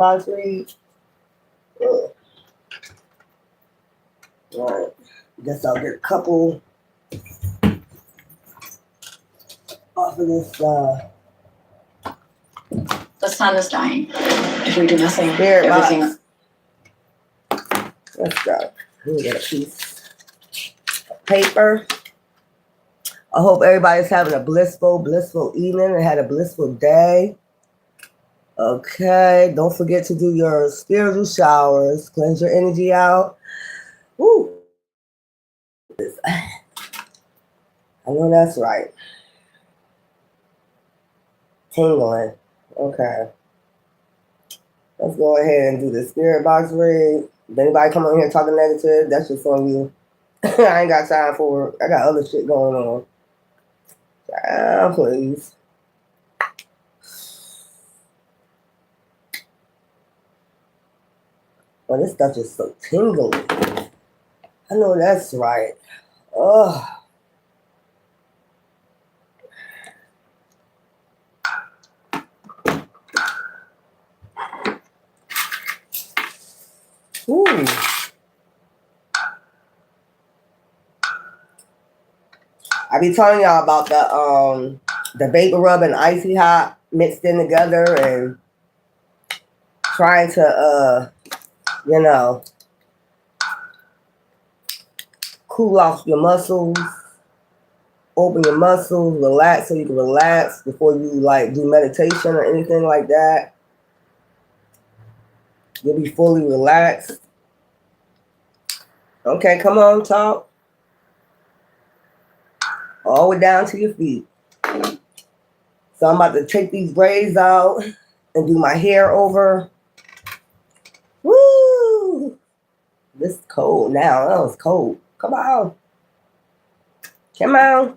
box read. Ugh. All right. Guess I'll get a couple off of this. The sun is dying. If we do nothing, Spirit everything. box. Let's go. Let me get a piece of paper. I hope everybody's having a blissful evening and had a blissful day. Okay, don't forget to do your spiritual showers. Cleanse your energy out. Woo. I know that's right. Tingling. Okay. Let's go ahead and do the spirit box read. If anybody come on here talking negative, that's just on you. I ain't got time for it. I got other shit going on. Please. Well, this stuff is so tingly. I know that's right. Ugh. Ooh. I be telling y'all about the vapor rub and icy hot mixed in together and trying to cool off your muscles, open your muscles, relax so you can relax before you like do meditation or anything like that. You'll be fully relaxed. Okay, come on, talk. All the way down to your feet. So I'm about to take these braids out and do my hair over. Woo! This is cold now. Oh, it's cold. Come on. Come on.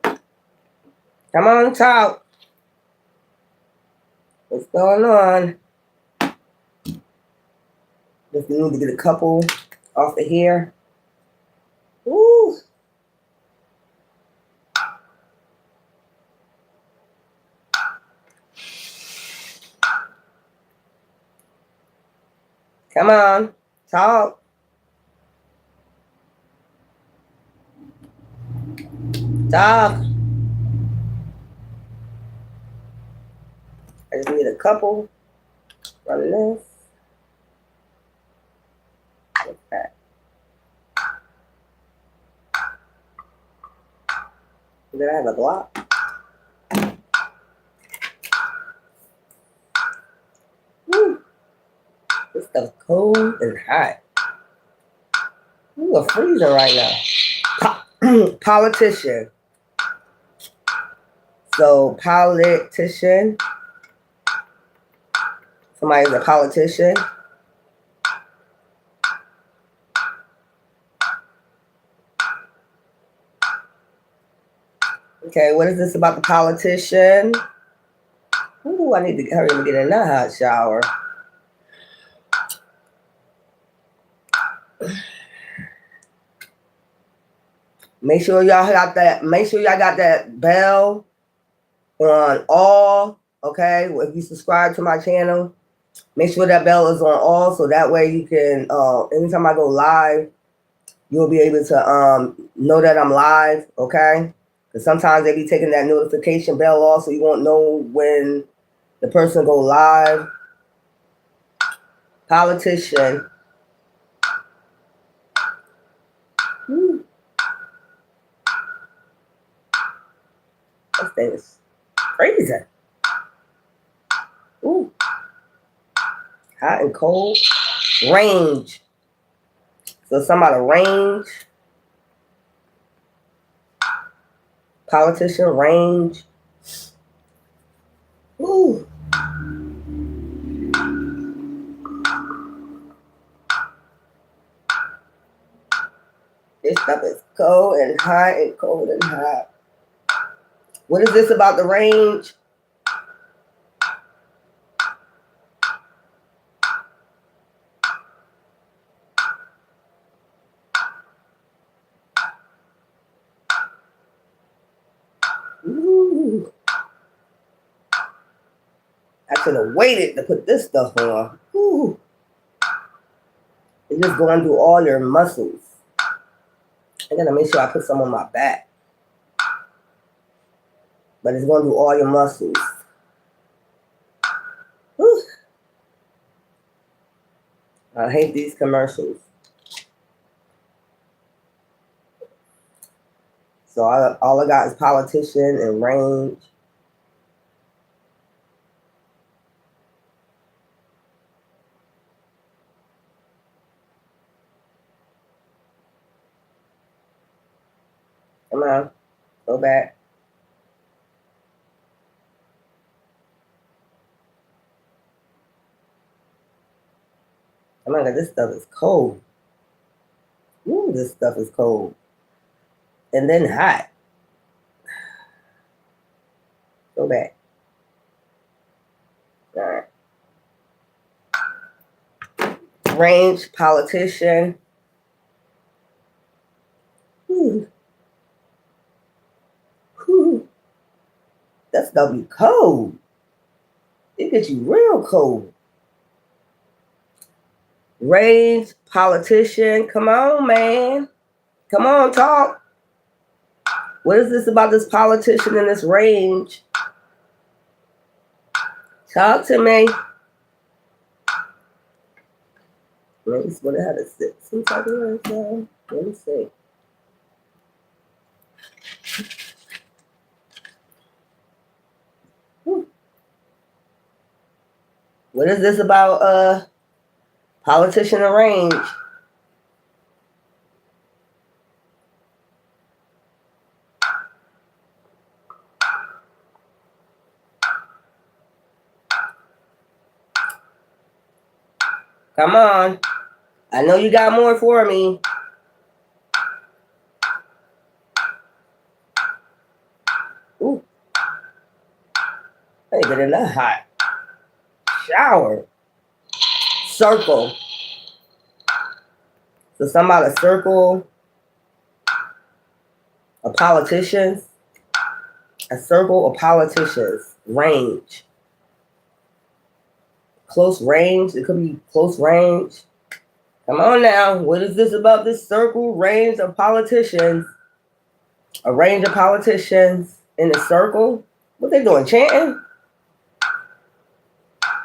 Come on, talk. What's going on? Just need to get a couple off the hair. Woo! Come on, talk. Talk. I just need a couple from this. What's that? Did I have a block? Woo. This stuff's cold and hot. Ooh, I'm freezing right now. Politician. So, politician. Somebody's a politician. Okay, what is this about the politician? Ooh, I need to hurry and get in that hot shower. Make sure y'all got that bell on all. Okay, if you subscribe to my channel, make sure that bell is on all so that way you can anytime I go live, you'll be able to know that I'm live. Okay, because sometimes they be taking that notification bell off, so you won't know when the person go live. Politician. Woo. This thing is crazy. Ooh. Hot and cold. Range. So somebody range. Politician range. Ooh. This stuff is cold and hot and cold and hot. What is this about the range? Ooh. I should have waited to put this stuff on. Ooh. It's just going through all your muscles. I gotta make sure I put some on my back. But it's going through all your muscles. Whew. I hate these commercials. So all I got is politician and range. Come on, go back. Come on, this stuff is cold. Ooh, this stuff is cold. And then hot. Go back. All right. Range, politician. Whew. Whew. That stuff be cold. It gets you real cold. Range, politician. Come on, man. Come on, talk. What is this about this politician in this range? Talk to me. Maybe it's what it had to sit some type of way. So let me see. What is this about politician in range? Come on. I know you got more for me. Ooh. I ain't getting that hot. Shower. Circle. So somebody circle of politicians. A circle of politicians. Range. Close range. It could be close range. Come on now. What is this about this circle range of politicians? A range of politicians in a circle. What they doing? Chanting?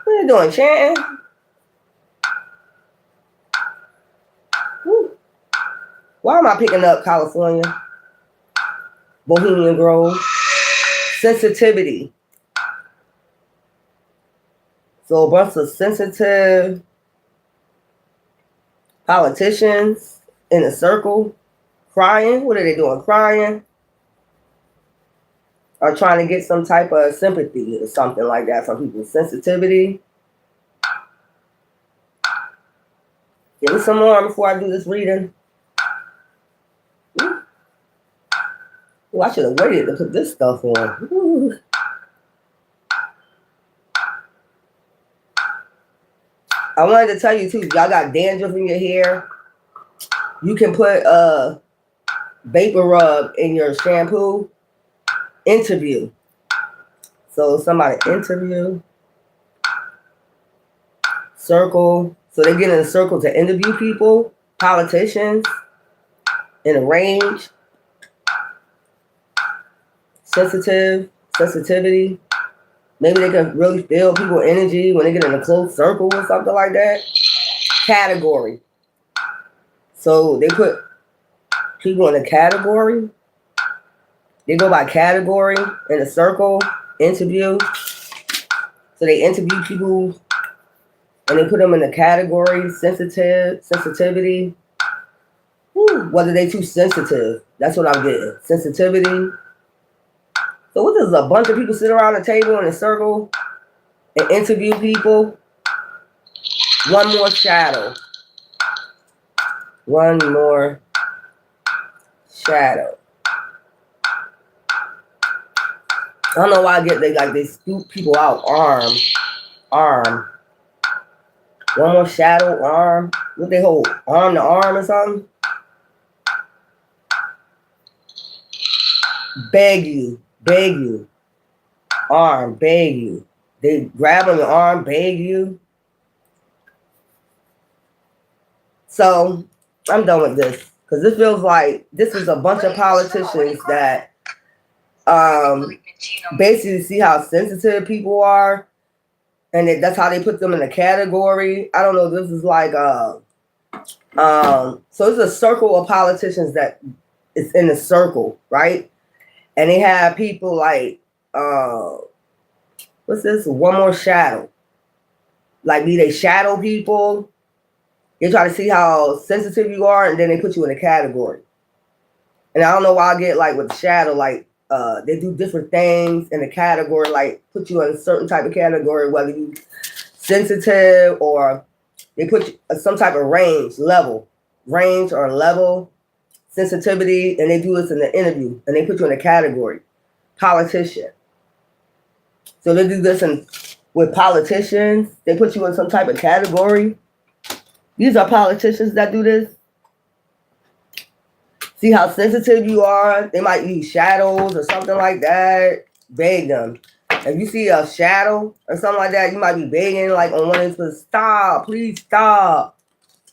What they doing? Chanting? Woo. Why am I picking up California? Bohemian Grove. Sensitivity. So a bunch of sensitive politicians in a circle crying. What are they doing? Crying? Or trying to get some type of sympathy or something like that from people. Sensitivity. Give me some more before I do this reading. Ooh. Ooh, I should have waited to put this stuff on. Ooh. I wanted to tell you too, y'all got dandruff in your hair. You can put vapor rub in your shampoo. Interview. So somebody interview. Circle. So they get in a circle to interview people, politicians, in a range. Sensitivity. Maybe they can really feel people's energy when they get in a close circle or something like that. Category. So they put people in a category. They go by category in a circle, interview. So they interview people and they put them in a category, sensitivity. Whew, whether they too sensitive. That's what I'm getting. Sensitivity. So what does a bunch of people sit around a table in a circle and interview people? One more shadow. One more shadow. I don't know why they scoop people out. Arm. One more shadow, arm. What they hold? Arm to arm or something? Beg you. Arm, beg you. They grab on your arm, beg you. So I'm done with this because this feels like this is a bunch of politicians that basically see how sensitive people are, and that's how they put them in a category. I don't know. This is like so it's a circle of politicians that is in a circle, right? And they have people like what's this? One more shadow. Like be they shadow people. They try to see how sensitive you are, and then they put you in a category. And I don't know why I get like with shadow, like they do different things in a category, like put you in a certain type of category, whether you sensitive or they put you some type of range or level sensitivity, and they do this in the interview, and they put you in a category, politician. So they do this with politicians. They put you in some type of category. These are politicians that do this. See how sensitive you are. They might use shadows or something like that. Beg them. If you see a shadow or something like that, you might be begging like on one end to stop, please stop.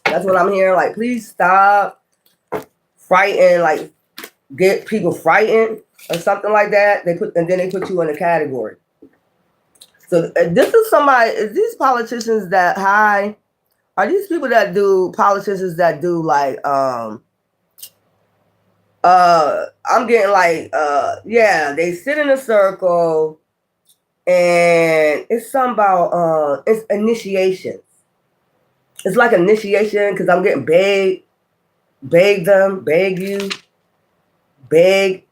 That's what I'm hearing. Like, please stop. Frighten, like get people frightened or something like that. And then they put you in a category. So this is somebody. Is these politicians that high? Are these people that do politicians that do like I'm getting like yeah, they sit in a circle and it's something about it's initiations. It's like initiation because I'm getting beg you, beg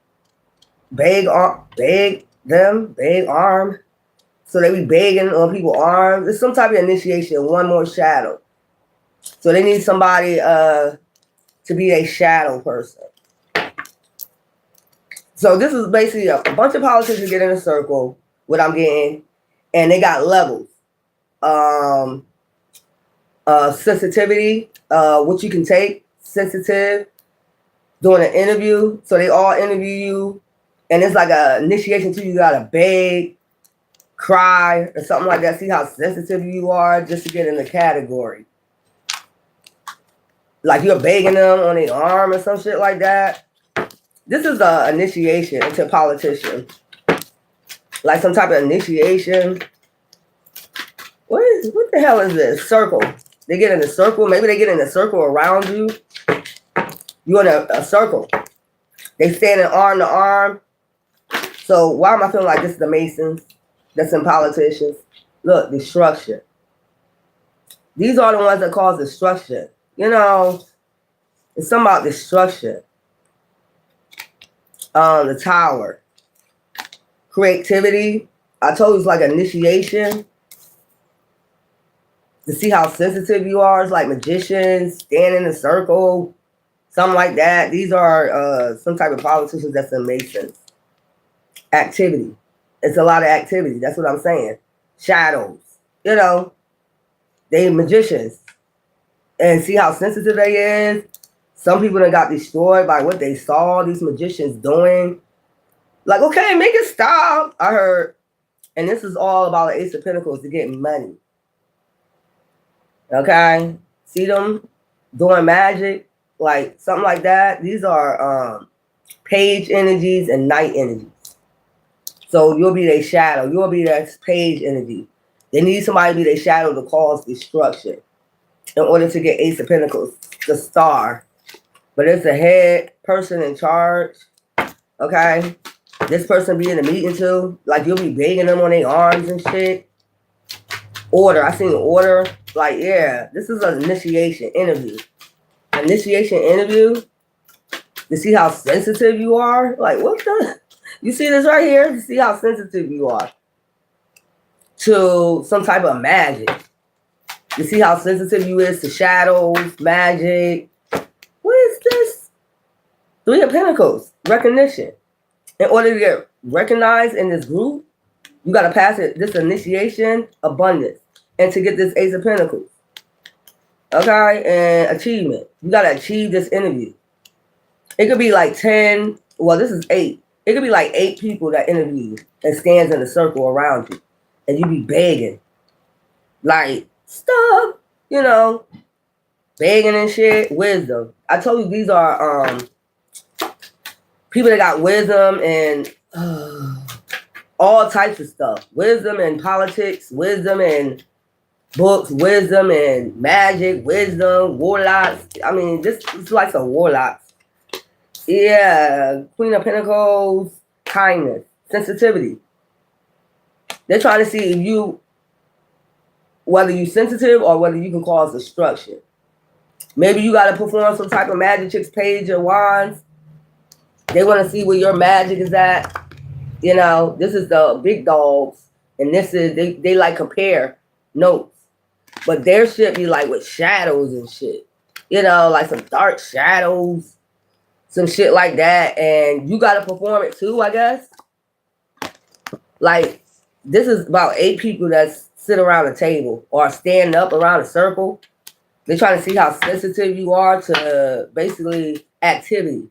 arm. So they be begging on people's arms. It's some type of initiation, one more shadow. So they need somebody to be a shadow person. So this is basically a bunch of politicians get in a circle, what I'm getting, and they got levels. Sensitivity, what you can take, sensitive, doing an interview. So they all interview you, and it's like an initiation too. You gotta beg, cry, or something like that. See how sensitive you are just to get in the category. Like you're begging them on their arm or some shit like that. This is an initiation into politician. Like some type of initiation. What the hell is this? Circle. They get in a circle. Maybe they get in a circle around you. You're in a circle. They standing arm to arm. So why am I feeling like this is the Masons? That's in politicians. Look, destruction. These are the ones that cause destruction. You know, it's something about destruction. The Tower. Creativity. I told you it's like initiation. To see how sensitive you are. It's like magicians, stand in a circle, something like that. These are some type of politicians that's in Masons. Activity. It's a lot of activity. That's what I'm saying. Shadows. You know, they magicians. And see how sensitive they is. Some people that got destroyed by what they saw these magicians doing. Like, okay, make it stop. I heard. And this is all about the Ace of Pentacles to get money. Okay? See them doing magic? Like, something like that. These are page energies and night energies. So you'll be their shadow. You'll be their page energy. They need somebody to be their shadow to cause destruction in order to get Ace of Pentacles, the star. But it's a head person in charge. Okay? This person be in the meeting too. Like you'll be begging them on their arms and shit. Order. I seen order. Like, yeah, this is an initiation interview. Initiation interview to see how sensitive you are. Like, what the? You see this right here? To see how sensitive you are to some type of magic. You see how sensitive you is to shadows, magic. What is this? Three of Pentacles. Recognition. In order to get recognized in this group, you got to pass it. This initiation, abundance. And to get this Ace of Pentacles. Okay? And achievement. You got to achieve this interview. It could be like 10. Well, this is 8. It could be like 8 people that interview you and stands in a circle around you. And you be begging. Like, stop. You know. begging and shit. Wisdom. I told you these are people that got wisdom and all types of stuff. Wisdom in politics, wisdom in books, wisdom and magic, wisdom, warlocks. I mean, this is like some warlocks. Yeah, Queen of Pentacles, kindness, sensitivity. They're trying to see if you, whether you're sensitive or whether you can cause destruction. Maybe you got to perform some type of magic tricks, page or wands. They want to see where your magic is at. You know, this is the big dogs, and this is, they like compare notes. But their shit be like with shadows and shit. You know, like some dark shadows, some shit like that. And you got to perform it too, I guess. Like, this is about 8 people that sit around a table or stand up around a circle. They're trying to see how sensitive you are to basically activity.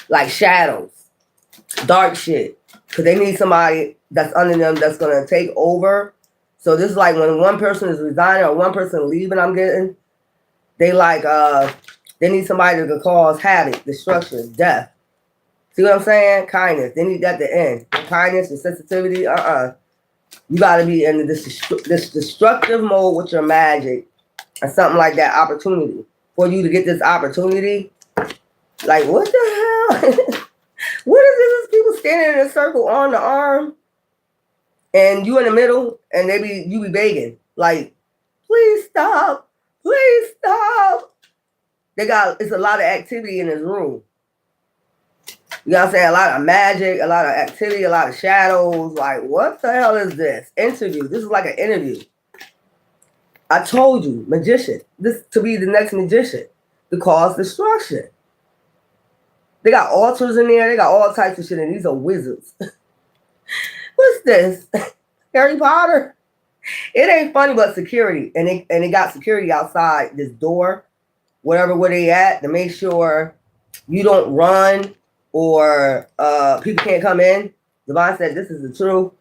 Like shadows, dark shit. Because they need somebody that's under them that's going to take over. So this is like when one person is resigning or one person leaving, I'm getting, they like, they need somebody that can cause havoc, destruction, death. See what I'm saying? Kindness. They need that at the end. Kindness and sensitivity, You got to be in this destructive mode with your magic or something like that, opportunity. For you to get this opportunity, like, what the hell? What is this? People standing in a circle, arm to arm, and you in the middle, and you be begging, like, please stop, please stop. It's a lot of activity in this room. You know what I'm saying? A lot of magic, a lot of activity, a lot of shadows. Like, what the hell is this? Interview. This is like an interview. I told you, magician. This to be the next magician to cause destruction. They got altars in there. They got all types of shit, and these are wizards. What's this? Harry Potter? It ain't funny, but security. And they got security outside this door, where they at, to make sure you don't run or people can't come in. Divine said this is the truth.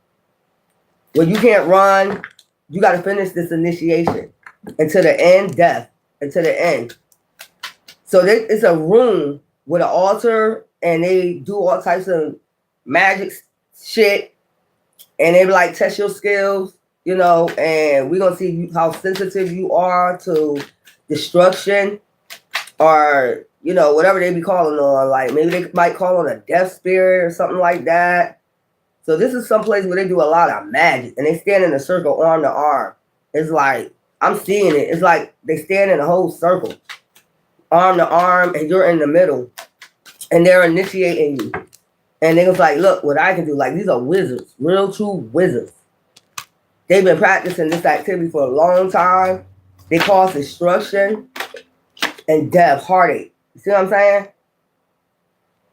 When you can't run, you got to finish this initiation until the end, death, until the end. So it's a room with an altar, and they do all types of magic shit, and they like test your skills, you know, and we're gonna see how sensitive you are to destruction, or you know, whatever they be calling on. Like maybe they might call on a death spirit or something like that. So this is some place where they do a lot of magic, and they stand in a circle, arm to arm. It's like, I'm seeing it. It's like they stand in a whole circle, arm to arm, and you're in the middle, and they're initiating you. And they was like, look what I can do. Like, these are wizards, real true wizards. They've been practicing this activity for a long time. They cause destruction and death, heartache. You see what I'm saying?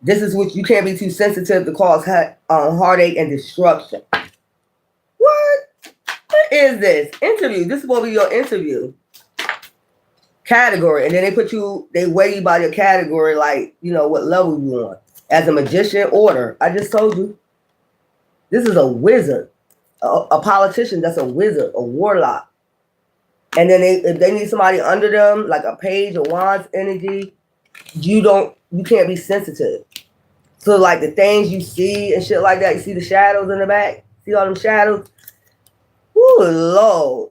This is what you can't be too sensitive to cause heartache and destruction. What? What is this? Interview. This is supposed to be your interview. Category. And then they weigh you by your category, like, you know, what level you on. As a magician, order. I just told you. This is a wizard. A politician that's a wizard, a warlock. And then if they need somebody under them, like a page or wands energy, you can't be sensitive. So like the things you see and shit like that, you see the shadows in the back? See all them shadows? Ooh, Lord.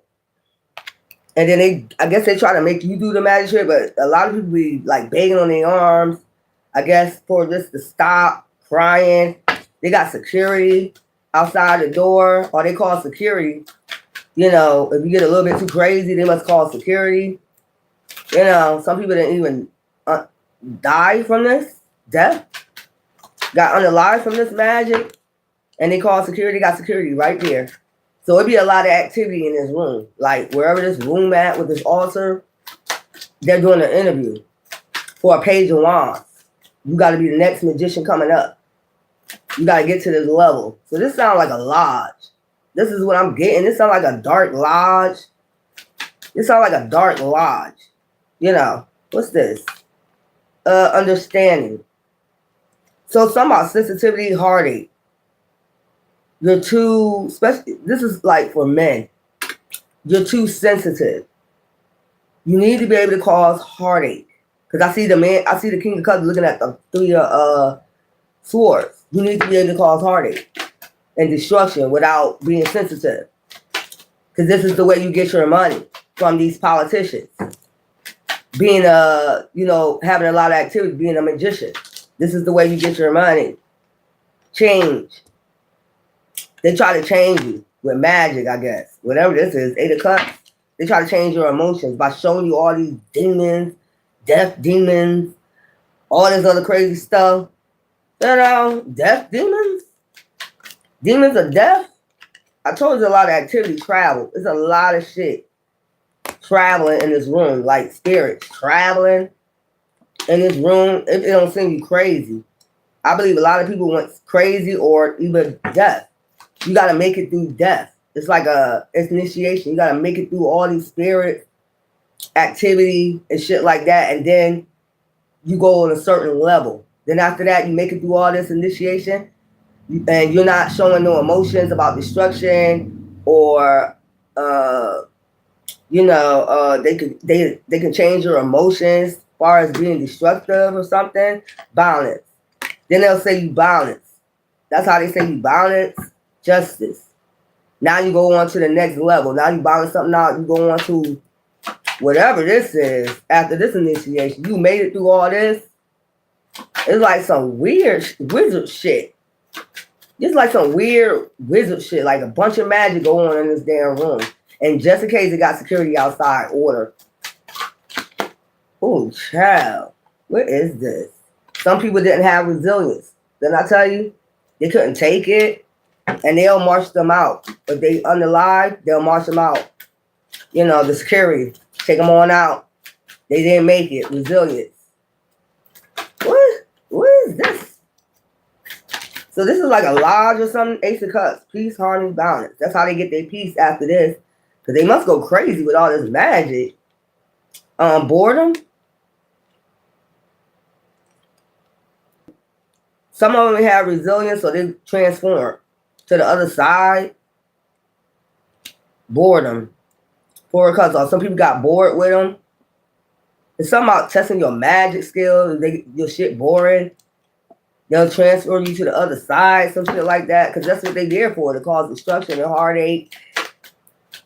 And then I guess they try to make you do the magic trick, but a lot of people be like begging on their arms, I guess, for this to stop, crying. They got security outside the door, or they call security. You know, if you get a little bit too crazy, they must call security. You know, some people didn't even die from this, death, got unalive from this magic, and they call security, got security right there. So it'd be a lot of activity in this room. Like wherever this room at with this altar, they're doing an interview for a page of wands. You got to be the next magician coming up. You got to get to this level. So this sounds like a lodge. This is what I'm getting. This sounds like a dark lodge. This sounds like a dark lodge. You know, what's this? Understanding. So something about sensitivity, heartache. You're too, especially, this is like for men. You're too sensitive. You need to be able to cause heartache. Because I see the King of Cups looking at the three of swords. You need to be able to cause heartache and destruction without being sensitive. Because this is the way you get your money from these politicians. Being having a lot of activity, being a magician. This is the way you get your money. Change. They try to change you with magic, I guess. Whatever this is, 8 of Cups. They try to change your emotions by showing you all these demons, death demons, all this other crazy stuff. Death demons? Demons of death? I told you a lot of activity, travel. There's a lot of shit traveling in this room, like spirits traveling in this room. It don't seem you crazy. I believe a lot of people went crazy or even death. You got to make it through death. It's like it's initiation. You got to make it through all these spirit activity and shit like that. And then you go on a certain level. Then after that, you make it through all this initiation and you're not showing no emotions about destruction or, they can change your emotions as far as being destructive or something. Balance. Then they'll say you balance. That's how they say you balance. Justice. Now you go on to the next level. Now you balance something out. You go on to whatever this is after this initiation. You made it through all this. It's like some weird wizard shit. It's like some weird wizard shit. Like a bunch of magic going on in this damn room. And just in case it got security outside, order. Oh, child. What is this? Some people didn't have resilience. Didn't I tell you? They couldn't take it. And they'll march them out. If they unalive, they'll march them out. The security. Take them on out. They didn't make it. Resilience. What is this? So this is like a lodge or something. Ace of Cups. Peace, harmony, balance. That's how they get their peace after this. Because they must go crazy with all this magic. Boredom. Some of them have resilience, so they transform to the other side. Boredom. 4 of Cups. Some people got bored with them. It's something about testing your magic skills. Your shit boring. They'll transfer you to the other side, some shit like that, because that's what they're there for, to cause destruction and heartache.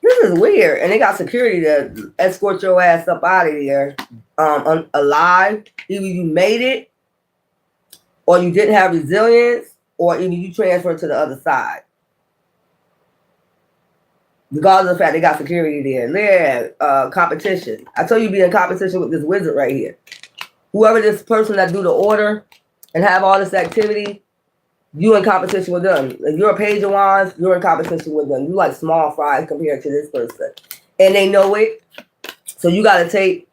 This is weird. And they got security to escort your ass up out of there alive. Either you made it, or you didn't have resilience, or either you transferred to the other side. Regardless of the fact they got security there. Yeah, competition. I told you be in competition with this wizard right here. Whoever this person that do the order and have all this activity, you in competition with them. If you're a page of wands, you're in competition with them. You like small fries compared to this person. And they know it. So you got to take.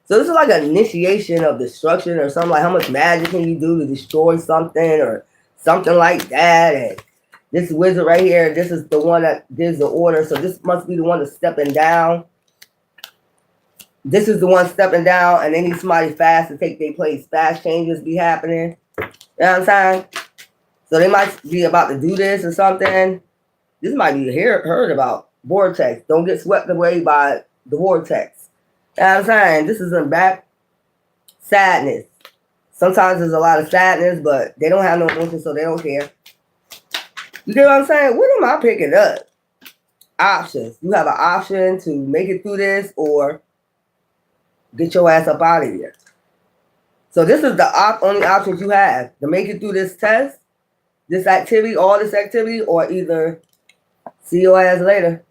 So this is like an initiation of destruction or something, like how much magic can you do to destroy something or something like that. And this wizard right here, this is the one that gives the order. So this must be the one that's stepping down. This is the one stepping down, and they need somebody fast to take their place. Fast changes be happening. You know what I'm saying? So they might be about to do this or something. This might be heard about. Vortex. Don't get swept away by the vortex. You know what I'm saying? This is in back. Sadness. Sometimes there's a lot of sadness, but they don't have no emotion, so they don't care. You get what I'm saying? What am I picking up? Options. You have an option to make it through this or get your ass up out of here. So this is the only options you have to make it through this test, this activity, all this activity, or either see your ass later.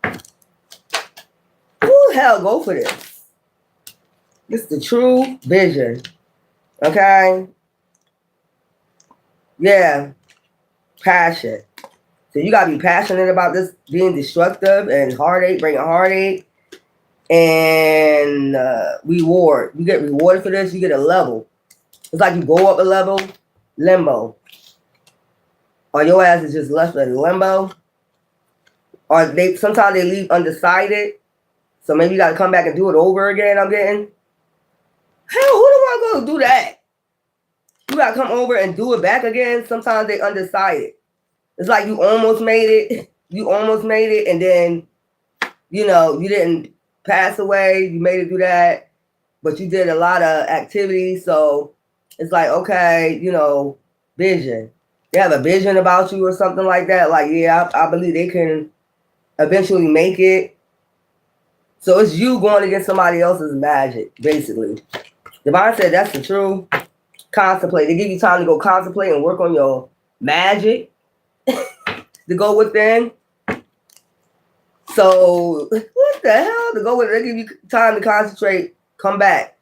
Who the hell go for this? This is the true vision. Okay? Yeah. Passion. So you gotta be passionate about this being destructive and heartache, bringing heartache. And reward. You get rewarded for this, you get a level. It's like you go up a level, limbo. Or your ass is just left in limbo. Or sometimes they leave undecided. So maybe you gotta come back and do it over again, I'm getting. Hell, who do I go do that? You gotta come over and do it back again. Sometimes they undecided. It's like you almost made it. You almost made it, and then you didn't pass away, you made it through that, but you did a lot of activities. So it's like, okay, you know, vision. They have a vision about you or something like that. Like, yeah, I believe they can eventually make it. So it's you going against somebody else's magic, basically. Divine said that's the truth. Contemplate. They give you time to go contemplate and work on your magic to go within. So what the hell? To go with, they give you time to concentrate, come back.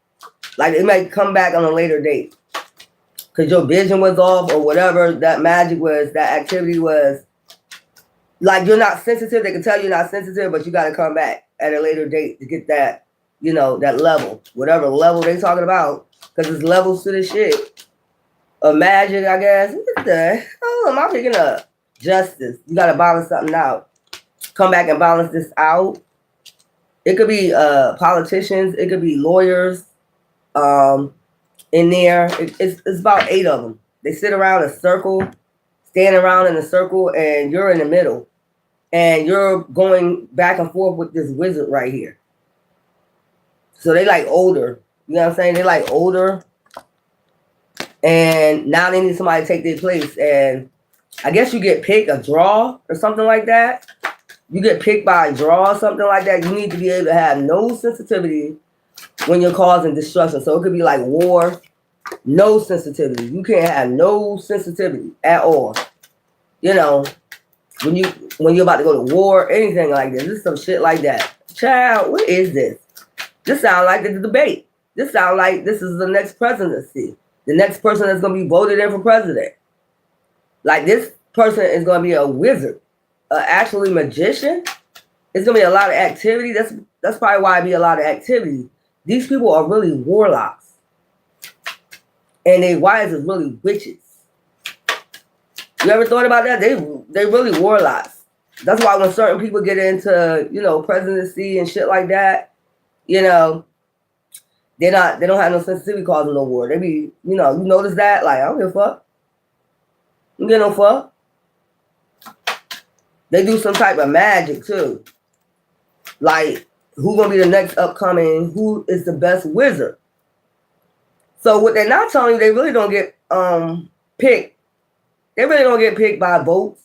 Like it might come back on a later date. Because your vision was off or whatever that magic was, that activity was. Like you're not sensitive. They can tell you're not sensitive, but you got to come back at a later date to get that, you know, that level. Whatever level they talking about. Because it's levels to this shit. Of magic, I guess. What the hell am I picking up? Justice. You got to balance something out. Come back and balance this out. It could be politicians. It could be lawyers. In there, it's about 8 of them. They sit around a circle, stand around in a circle, and you're in the middle. And you're going back and forth with this wizard right here. So they like older. You know what I'm saying? They like older. And now they need somebody to take their place. And I guess you get picked a draw or something like that. You get picked by a draw or something like that. You need to be able to have no sensitivity when you're causing destruction. So it could be like war, no sensitivity. You can't have no sensitivity at all. You know, when you're about to go to war, anything like this. This is some shit like that. Child, what is this? This sounds like the debate. This sounds like this is the next presidency. The next person that's gonna be voted in for president. Like this person is gonna be a wizard, actually magician. It's gonna be a lot of activity. That's probably why it be a lot of activity. These people are really warlocks. And their wives is really witches. You ever thought about that? They really warlocks. That's why when certain people get into, you know, presidency and shit like that, you know, they don't have no sensitivity causing no war. They be, you know, you notice that? Like, I don't give a fuck. You get no fuck. They do some type of magic too. Like, who gonna be the next upcoming, who is the best wizard? So what they're not telling you, they really don't get picked. They really don't get picked by votes.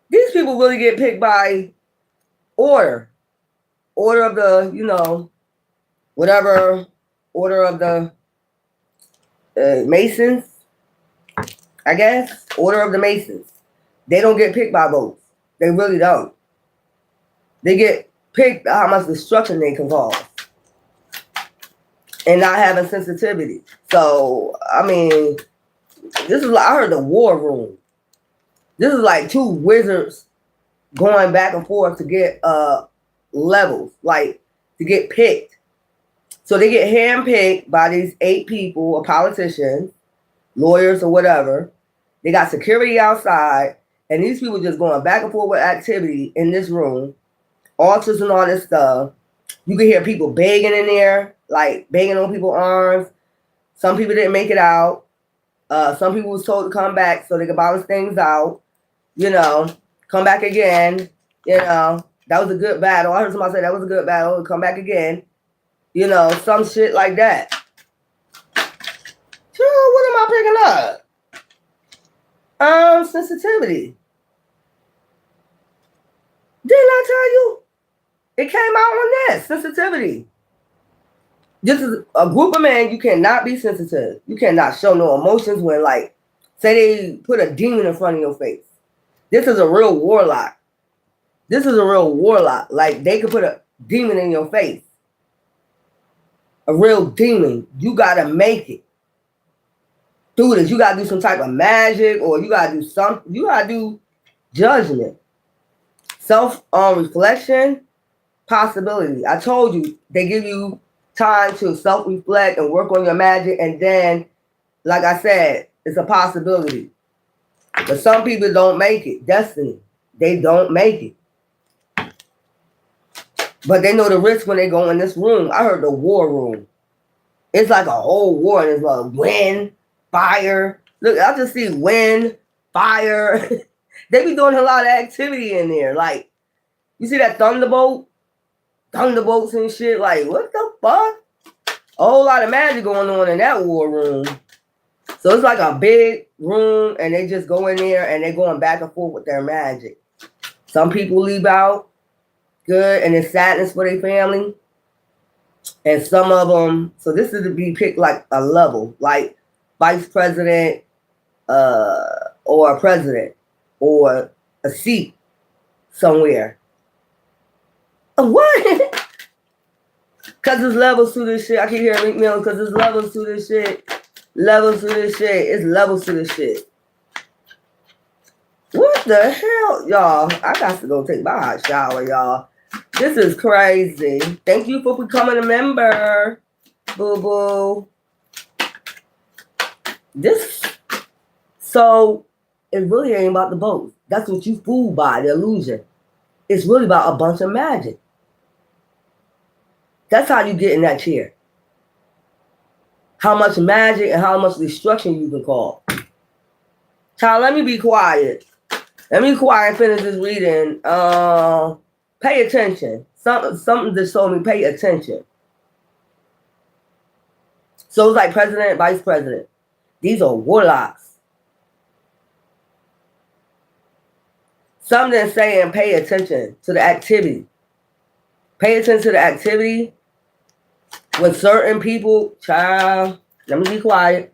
These people really get picked by order. Order of the, you know, whatever order of the Masons, I guess. Order of the Masons. They don't get picked by votes. They really don't. They get picked by how much destruction they can cause. And not having sensitivity. So, I mean, this is like, I heard the war room. This is like 2 wizards going back and forth to get levels, like to get picked. So they get handpicked by these 8 people or politicians, lawyers or whatever. They got security outside, and these people just going back and forth with activity in this room, altars and all this stuff. You can hear people begging in there, like begging on people's arms. Some people didn't make it out. Some people was told to come back so they could balance things out. You know, come back again. You know, that was a good battle. I heard somebody say that was a good battle. Come back again. You know, some shit like that. Sure, what am I picking up? Sensitivity. Didn't I tell you? It came out on that, sensitivity. This is a group of men, you cannot be sensitive. You cannot show no emotions when, like, say they put a demon in front of your face. This is a real warlock. This is a real warlock. Like, they could put a demon in your face. A real demon. You got to make it. Do this. You got to do some type of magic, or you got to do something. You got to do judgment. Self-reflection. Possibility. I told you, they give you time to self-reflect and work on your magic, and then, like I said, it's a possibility. But some people don't make it. Destiny. They don't make it. But they know the risk when they go in this room. I heard the war room. It's like a whole war, and it's like wind, fire. Look, I just see wind, fire. They be doing a lot of activity in there. Like, you see that thunderbolt? thunderbolts and shit. Like, what the fuck? A whole lot of magic going on in that war room. So it's like a big room, and they just go in there and they're going back and forth with their magic. Some people leave out good, and it's sadness for their family. And some of them, so this is to be picked like a level, like vice president, or a president, or a seat somewhere. What? Because there's levels to this shit. I keep hearing Rick Mills, because there's levels to this shit. Levels to this shit. It's levels to this shit. What the hell? Y'all, I got to go take my hot shower, y'all. This is crazy. Thank you for becoming a member, boo-boo. So it really ain't about the boats. That's what you fooled by, the illusion. It's really about a bunch of magic. That's how you get in that chair. How much magic and how much destruction you can cause. Child, let me be quiet. Let me be quiet and finish this reading. Pay attention. Something just told me pay attention. So it's like president, vice president. These are warlocks. Something saying pay attention to the activity. Pay attention to the activity with certain people. Child, let me be quiet.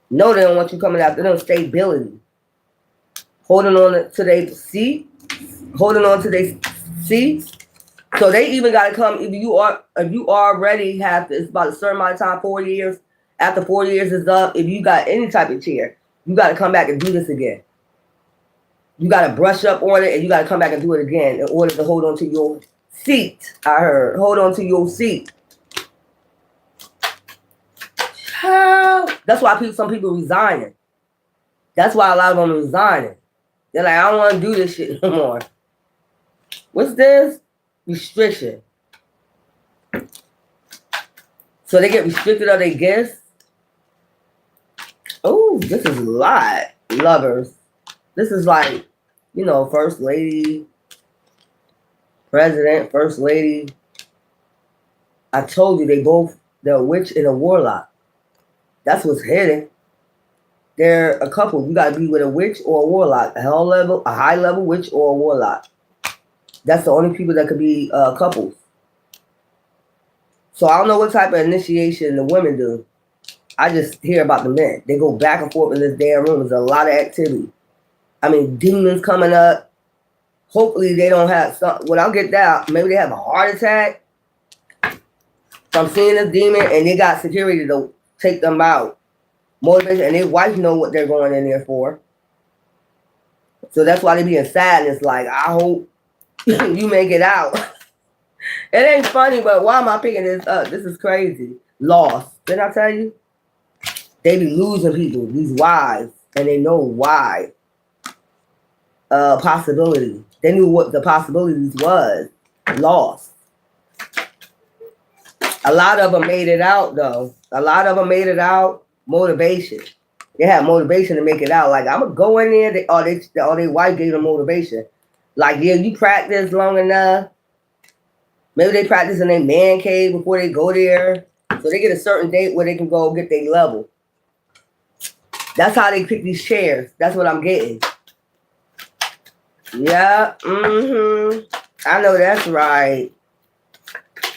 No, they don't want you coming after them. Stability. Holding on to their seat. Holding on to their seats. So they even got to come. If you already have this, about a certain amount of time, 4 years. After 4 years is up, if you got any type of chair, you got to come back and do this again. You got to brush up on it, and you got to come back and do it again in order to hold on to your seat. I heard. Hold on to your seat. That's why some people resigning. That's why a lot of them are resigning. They're like, I don't want to do this shit no more. What's this? Restriction. So they get restricted of their gifts. Oh, this is a lot. Lovers. This is like, first lady, president, first lady. I told you they're a witch and a warlock. That's what's hidden. They're a couple. You got to be with a witch or a warlock. A high level witch or a warlock. That's the only people that could be couples. So I don't know what type of initiation the women do. I just hear about the men. They go back and forth in this damn room. There's a lot of activity. I mean, demons coming up. Hopefully they don't have when I get that, maybe they have a heart attack. So I'm seeing this demon and they got security to take them out. Motivation, and their wife know what they're going in there for. So that's why they be in sadness. Like, I hope you make it out. It ain't funny, but why am I picking this up? This is crazy. Lost. Didn't I tell you? They be losing people, these wives, and they know why. Possibility. They knew what the possibilities was. Lost. A lot of them made it out, though. A lot of them made it out. Motivation. They have motivation to make it out. Like, I'm going to go in there. Their wife gave them motivation. Like, yeah, you practice long enough. Maybe they practice in their man cave before they go there. So they get a certain date where they can go get their level. That's how they pick these chairs. That's what I'm getting. Yeah. I know that's right.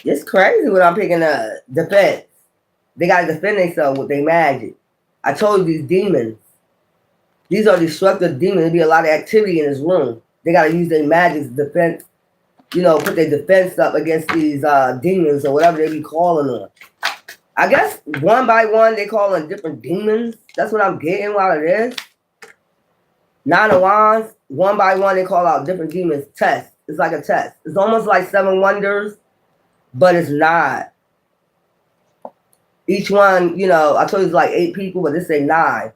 It's crazy what I'm picking up. Defense. They got to defend themselves with their magic. I told you these demons. These are destructive demons. There'll be a lot of activity in this room. They got to use their magic to defend, put their defense up against these demons or whatever they be calling them. I guess one by one they call them different demons. That's what I'm getting while it is. 9 of Wands, one by one they call out different demons. Test. It's like a test. It's almost like 7 Wonders, but it's not. Each one, I told you it's like 8 people, but this say 9.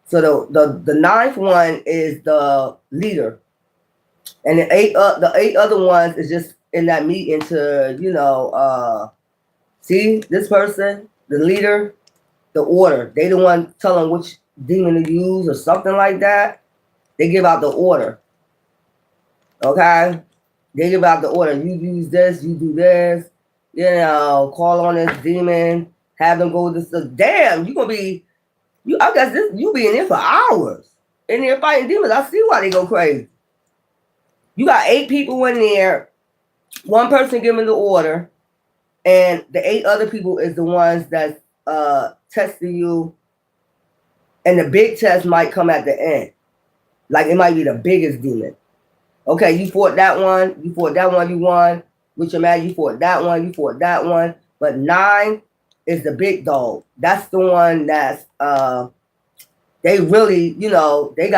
So the 9th one is the leader. And the 8 other ones is just in that meeting to, see this person, the leader, the order. They the one telling which demon to use or something like that. They give out the order. Okay? They give out the order. You use this, you do this, you know, call on this demon, have them go this. Damn, you gonna be I guess you be in there for hours. In there fighting demons. I see why they go crazy. You got 8 people in there, one person giving the order, and the 8 other people is the ones that's testing you. And the big test might come at the end. Like it might be the biggest demon. Okay, you fought that one, you won. With your man, you fought that one. But 9 is the big dog. That's the one that's they really, you know, they're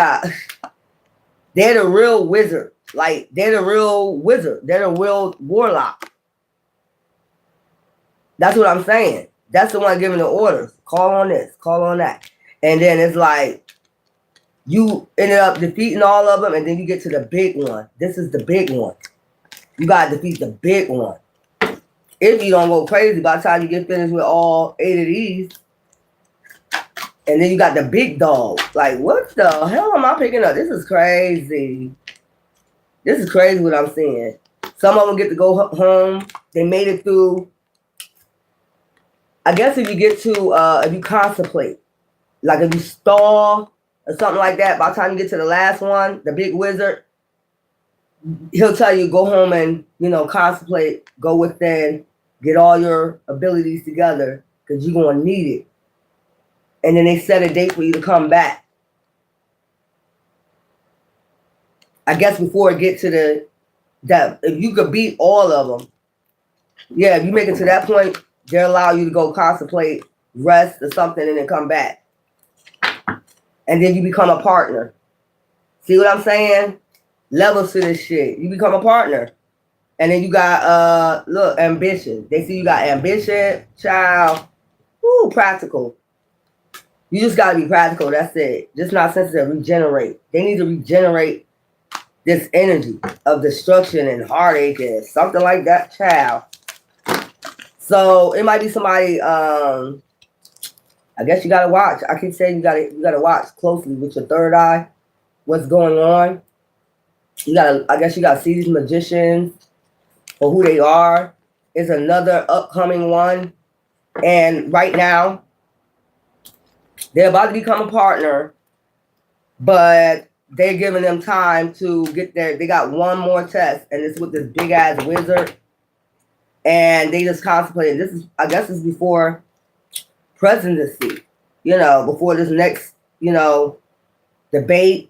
the real wizard. Like they're the real wizard. They're the real warlock. That's what I'm saying. That's the one giving the orders. Call on this, call on that. And then it's like you ended up defeating all of them, and then you get to the big one. This is the big one. You gotta defeat the big one. If you don't go crazy by the time you get finished with all 8 of these, and then you got the big dog. Like, what the hell am I picking up? This is crazy. This is crazy what I'm seeing. Some of them get to go home. They made it through. I guess if you get to, if you contemplate, like if you stall or something like that, by the time you get to the last one, the big wizard, he'll tell you go home and, you know, contemplate, go within, get all your abilities together because you're going to need it. And then they set a date for you to come back. I guess before it gets to that if you could beat all of them, yeah, if you make it to that point, they'll allow you to go contemplate, rest or something, and then come back. And then you become a partner. See what I'm saying? Levels to this shit. You become a partner. And then you got, look, ambition. They see you got ambition, child. Woo, practical. You just got to be practical. That's it. Just not sensitive. Regenerate. They need to regenerate this energy of destruction and heartache and something like that, child. So it might be somebody, I guess you got to watch. I keep saying you got to watch closely with your third eye. What's going on. I guess you got to see these magicians for who they are. It's another upcoming one. And right now, they're about to become a partner, but they're giving them time to get there. They got one more test, and it's with this big ass wizard. And they just contemplated. This is, I guess, it's before presidency. You know, before this next, you know, debate.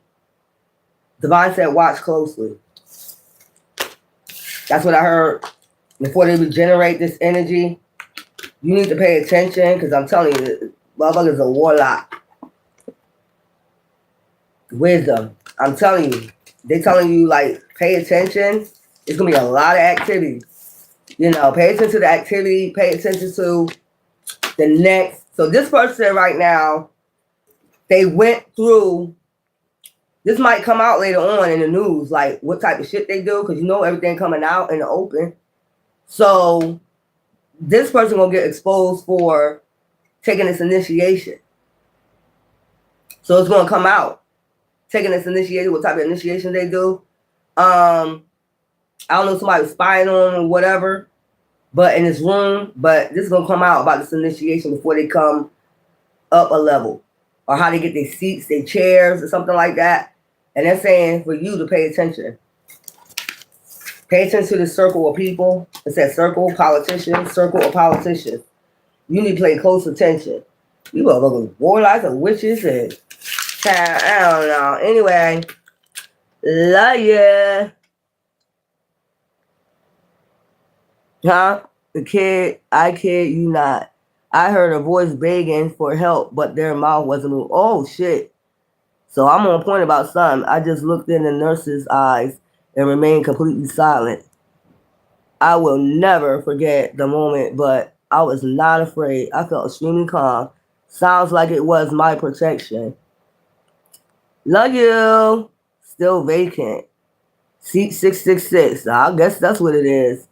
Divine said, watch closely. That's what I heard. Before they regenerate this energy, you need to pay attention because I'm telling you, motherfucker's a warlock. Wisdom. I'm telling you. They telling you, like, pay attention. It's going to be a lot of activity. You know, pay attention to the activity. Pay attention to the next. So this person right now, they went through. This might come out later on in the news, like what type of shit they do, because you know everything coming out in the open. So this person will get exposed for taking this initiation. So it's going to come out. Taking this initiation, what type of initiation they do. I don't know, somebody was spying on them or whatever, but in this room, but this is going to come out about this initiation before they come up a level. Or how they get their seats, their chairs, or something like that. And they're saying for you to pay attention. Pay attention to the circle of people. It says circle, politicians, circle of politicians. You need to pay close attention. You are looking warlocks and witches and I don't know. Anyway, love ya. Huh? I kid you not. I heard a voice begging for help, but their mouth wasn't moving. Oh, shit. So I'm on point about something. I just looked in the nurse's eyes and remained completely silent. I will never forget the moment, but I was not afraid. I felt extremely calm. Sounds like it was my protection. Love you. Still vacant. Seat 666. I guess that's what it is.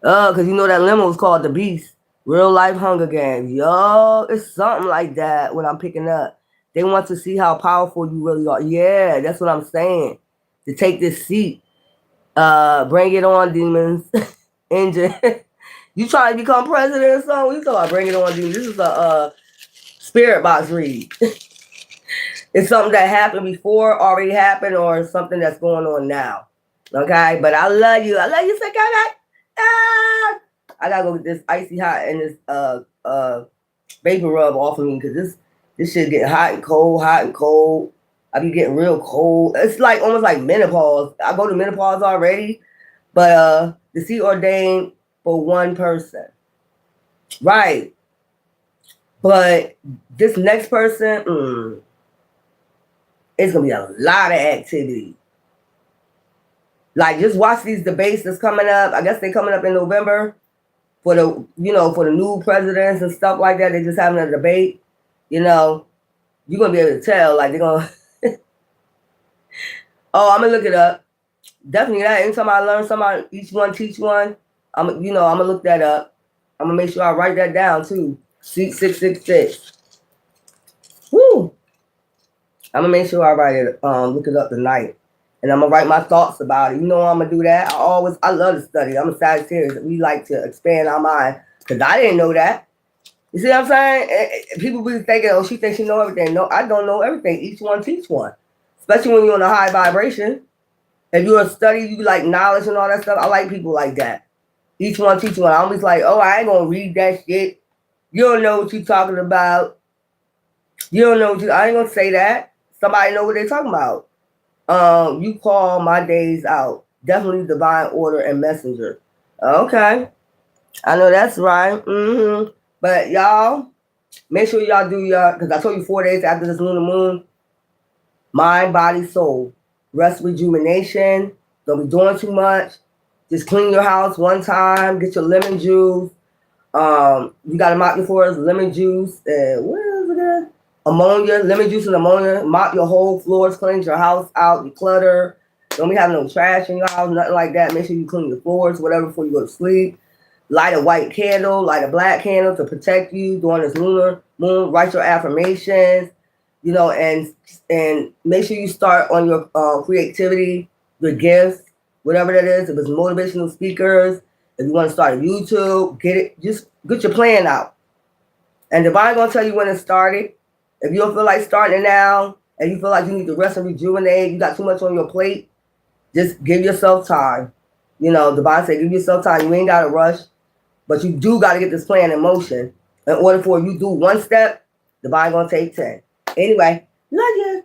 Because you know that limo was called The Beast. Real life Hunger Games. Yo, it's something like that when I'm picking up. They want to see how powerful you really are. Yeah, that's what I'm saying. To take this seat. Bring it on, demons. Engine. You trying to become president or something? You talking about bring it on, demons. This is a spirit box read. It's something that happened before, already happened, or something that's going on now. Okay? But I love you. I love you, Sakai. Ah! I gotta go get this icy hot and this vapor rub off of me because this shit getting hot and cold, hot and cold. I be getting real cold. It's like almost like menopause. I go to menopause already, but the seat ordained for one person. Right. But this next person, it's gonna be a lot of activity. Like just watch these debates that's coming up. I guess they're coming up in November for the new presidents and stuff like that. They're just having a debate. You're gonna be able to tell. Like they're gonna. Oh, I'm gonna look it up. Definitely that. Anytime I learn something, each one teach one. I'm gonna look that up. I'm gonna make sure I write that down too. Seat 666. Woo. I'm gonna make sure I write it. Look it up tonight, and I'm gonna write my thoughts about it. I'm gonna do that. I love to study. I'm a Sagittarius. We like to expand our mind because I didn't know that. You see what I'm saying? People be thinking, oh, she thinks she know everything. No, I don't know everything. Each one teach one. Especially when you're on a high vibration. If you're a study, you like knowledge and all that stuff. I like people like that. Each one teach one. I'm always like, oh, I ain't gonna read that shit. You don't know what you're talking about. You don't know I ain't gonna say that. Somebody know what they're talking about. You call my days out. Definitely divine order and messenger. Okay. I know that's right. But y'all, make sure y'all do because I told you 4 days after this lunar moon. Mind, body, soul. Rest, rejuvenation. Don't be doing too much. Just clean your house one time. Get your lemon juice. You got to mop your floors. Lemon juice. What is it again? Ammonia. Lemon juice and ammonia. Mop your whole floors. Cleanse your house out. You clutter. Don't be having no trash in your house. Nothing like that. Make sure you clean your floors, whatever, before you go to sleep. Light a white candle. Light a black candle to protect you during this lunar moon. Write your affirmations. And make sure you start on your creativity, your gifts, whatever that is. If it's motivational speakers, if you want to start a YouTube, just get your plan out. And Divine gonna tell you when it started. If you don't feel like starting it now, and you feel like you need to rest and rejuvenate, you got too much on your plate, just give yourself time. Divine said give yourself time. You ain't gotta rush, but you do gotta get this plan in motion. In order for you do one step, Divine gonna take 10. Anyway, love you.